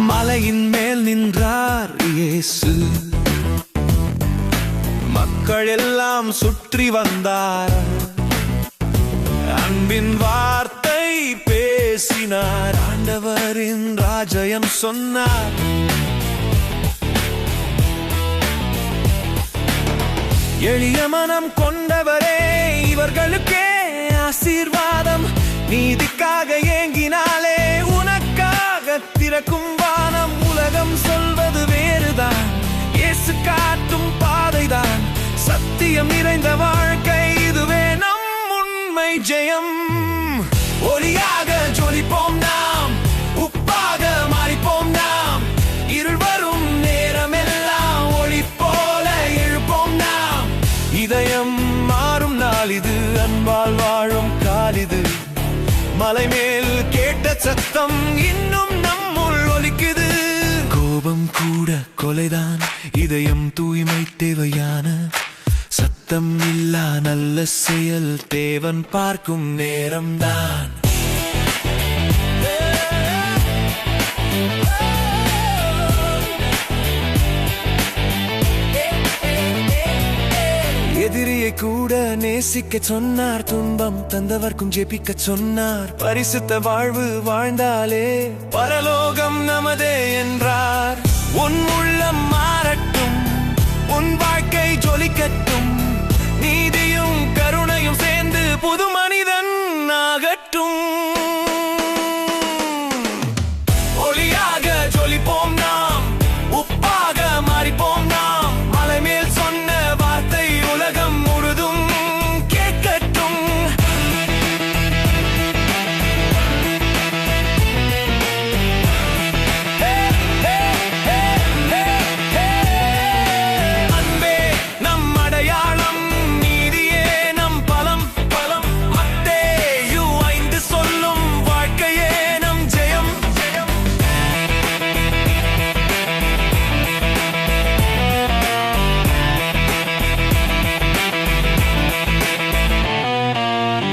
மலையின் மேல் நின்றார் இயேசு, மக்கள் எல்லாம் சுற்றி வந்தார். அன்பின் வார்த்தை பேசினார், ஆண்டவரின் ராஜ்யம் சொன்னார். எளிய மனம் கொண்டவரே, இவர்களுக்கே ஆசீர்வாதம். நீதிக்காக ஏங்கினாலே உனக்காக திறக்கும் வானம். உலகம் சொல்வது வேறுதான், இயேசு காட்டும் பாதைதான். சத்தியம் நிறைந்த வாழ்க்கை இதுவே நம் உண்மை ஜெயம். ஒளியாக ஜொலிப்போம் நாம், உப்பாக மாறிப்போம் நாம். இருள் வரும் நேரமெல்லாம் ஒளி போல எழுப்போம் நாம். இதயம் மாறும் நாள் இது, அன்பால் வாழும் கால் இது. மலை மேல் கேட்ட சத்தம் இன்னும் நம்முள் ஒலிக்குது. கோபம் கூட கொலைதான், இதயம் தூய்மை தேவையான. சத்தம் இல்லா நல்ல செயல் தேவன் பார்க்கும் நேரம்தான். எதிரியை கூட நேசிக்க சொன்னார், துன்பம் தந்தவர்க்கும் ஜெபிக்க சொன்னார். பரிசுத்த வாழ்வு வாழ்ந்தாலே பரலோகம் நமதே என்றார். உன் உள்ளம் மாறட்டும், உன் வாழ்க்கை ஜொலிக்கட்டும். நீதியும் கருணையும் சேர்ந்து புது மனிதன் ஆகட்டும்.